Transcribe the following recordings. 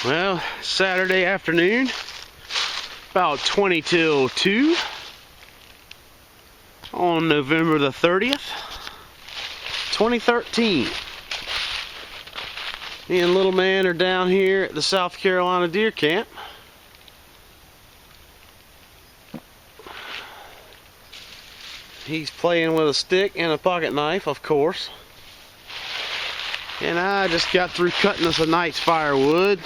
Well, Saturday afternoon, about 20 till 2 on November the 30th, 2013. Me and little man are down here at the South Carolina deer camp. He's playing with a stick and a pocket knife, of course. And I just got through cutting us a night's firewood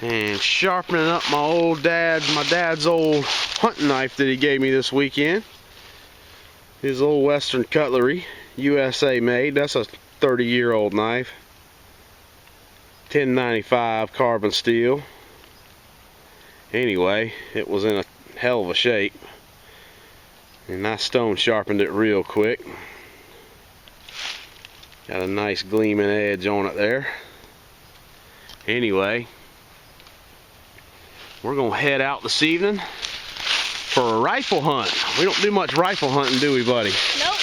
and sharpening up my dad's old hunting knife that he gave me this weekend. His old Western cutlery, USA made. That's a 30-year-old knife. 1095 carbon steel. Anyway, it was in a hell of a shape. And I stone sharpened it real quick. Got a nice gleaming edge on it there. Anyway, we're gonna head out this evening for a rifle hunt. We don't do much rifle hunting, do we, buddy? Nope.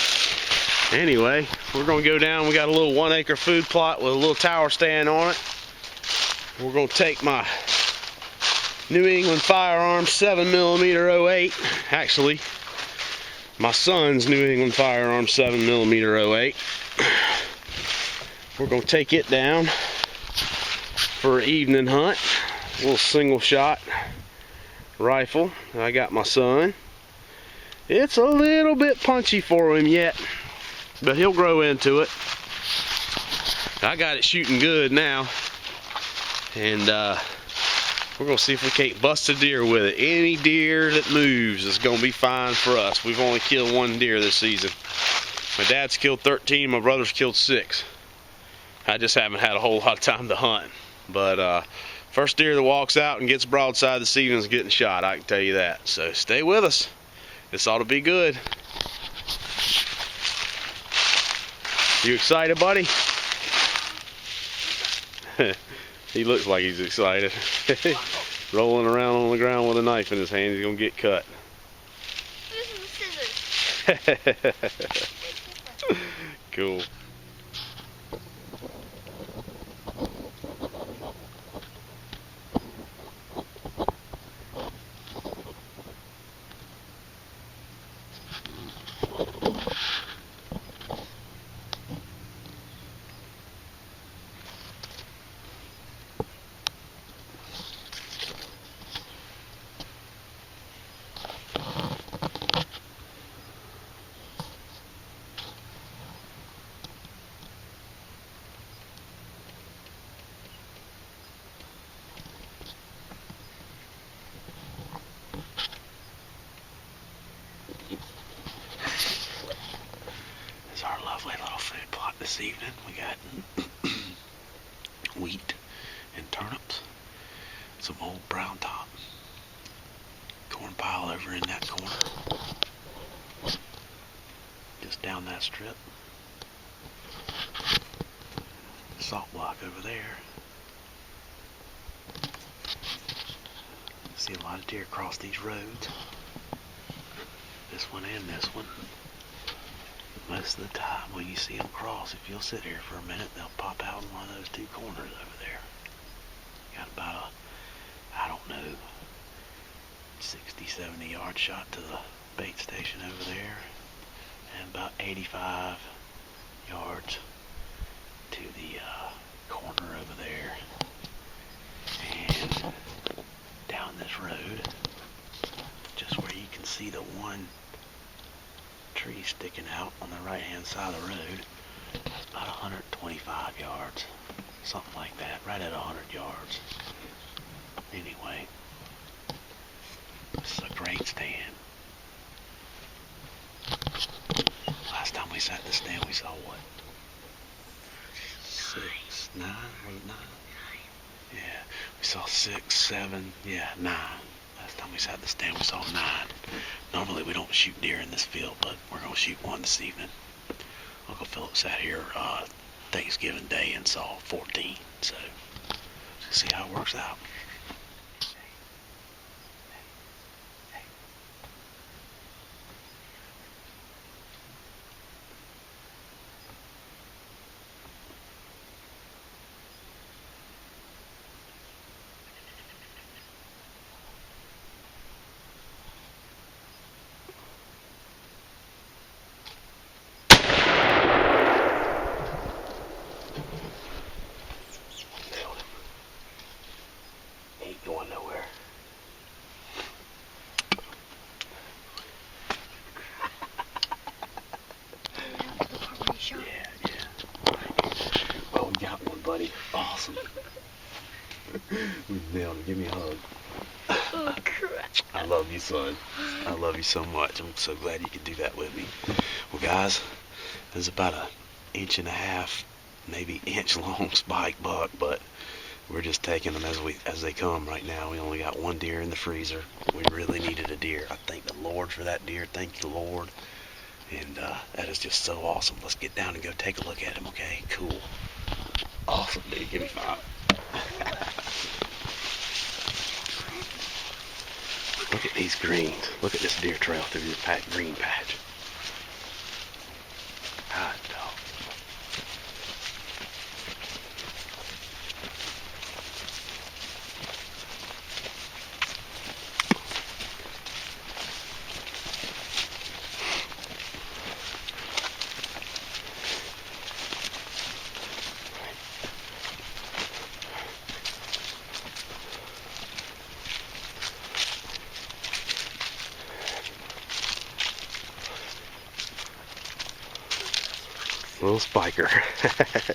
Anyway, we're gonna go down. We got a little 1-acre food plot with a little tower stand on it. We're gonna take my New England Firearms 7mm 08. Actually, my son's New England Firearms 7mm 08. We're gonna take it down for an evening hunt. A little single shot rifle. I got my son. It's a little bit punchy for him yet, but he'll grow into it. I got it shooting good now, and we're gonna see if we can't bust a deer with it. Any deer that moves is gonna be fine for us. We've only killed 1 deer this season. My dad's killed 13, my brother's killed 6. I just haven't had a whole lot of time to hunt. But first deer that walks out and gets broadside this evening is getting shot, I can tell you that. So stay with us. This ought to be good. You excited, buddy? He looks like he's excited. Rolling around on the ground with a knife in his hand, he's gonna get cut. Scissors. Cool. Our lovely little food plot this evening. We got wheat and turnips, some old brown top, corn pile over in that corner, just down that strip, salt block over there. See a lot of deer cross these roads, this one and this one. Most of the time when you see them cross, if you'll sit here for a minute, they'll pop out in one of those 2 corners over there. Got about I don't know, 60, 70 yard shot to the bait station over there, and about 85 yards to the corner over there. And down this road, just where you can see the one tree sticking out on the right hand side of the road, that's about 125 yards, something like that, right at 100 yards. Anyway, this is a great stand. Last time we sat in the stand, we saw what? 6, 9, was it 9? Yeah, we saw 6, 7, yeah, 9. Last time we sat in the stand, we saw 9. Normally we don't shoot deer in this field, but we're going to shoot one this evening. Uncle Philip sat here Thanksgiving Day and saw 14, so let's see how it works out. Awesome. We nailed it. Give me a hug. Oh, crap. I love you, son. I love you so much. I'm so glad you could do that with me. Well, guys, there's about an 1.5 inch, maybe inch long spike buck, but we're just taking them as they come right now. We only got one deer in the freezer. We really needed a deer. I thank the Lord for that deer. Thank you, Lord. And that is just so awesome. Let's get down and go take a look at him, okay? Cool. Awesome, dude. Give me 5. Look at these greens. Look at this deer trail through this green patch. Hot dog. Little spiker.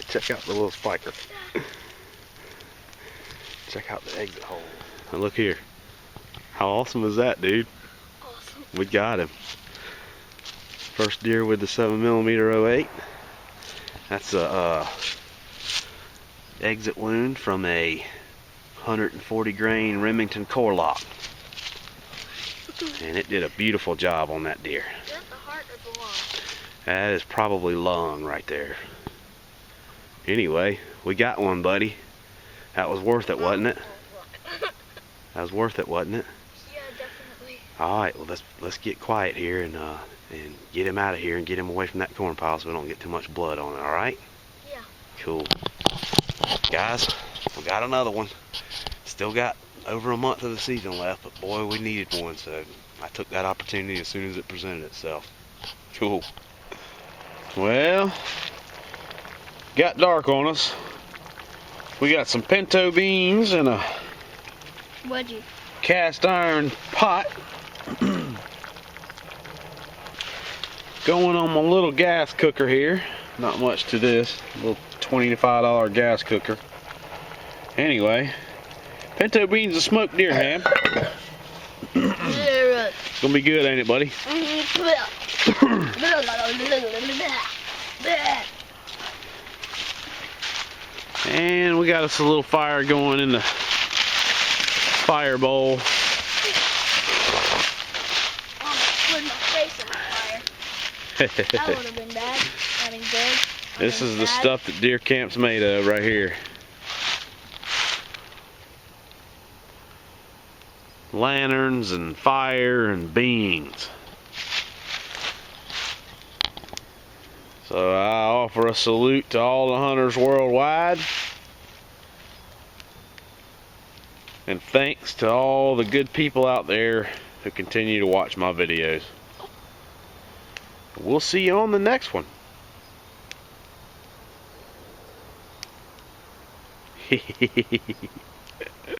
Check out the little spiker. Check out the exit hole. Now look here. How awesome is that, dude? Awesome. We got him. First deer with the 7mm 08. That's a exit wound from a 140 grain Remington Core-Lokt. And it did a beautiful job on that deer. Is that the heart or the lung? That is probably lung right there. Anyway, we got one, buddy. That was worth it, wasn't it? That was worth it, wasn't it? Yeah, definitely. All right, well let's get quiet here and get him out of here and get him away from that corn pile so we don't get too much blood on it. All right? Yeah. Cool. Guys, we got another one. Still got over a month of the season left, but boy, we needed one, so I took that opportunity as soon as it presented itself. Cool. Well, got dark on us. We got some pinto beans and a Wedgie. cast iron pot going on my little gas cooker here. Not much to this, a little $25 gas cooker. Anyway, pinto beans and smoked deer ham. It's gonna be good, ain't it, buddy? And we got us a little fire going in the fire bowl. Putting my face in the fire. That would have been bad. I mean, good. This is the stuff that deer camp's made of right here. Lanterns and fire and beans. So I offer a salute to all the hunters worldwide. And thanks to all the good people out there who continue to watch my videos. We'll see you on the next one.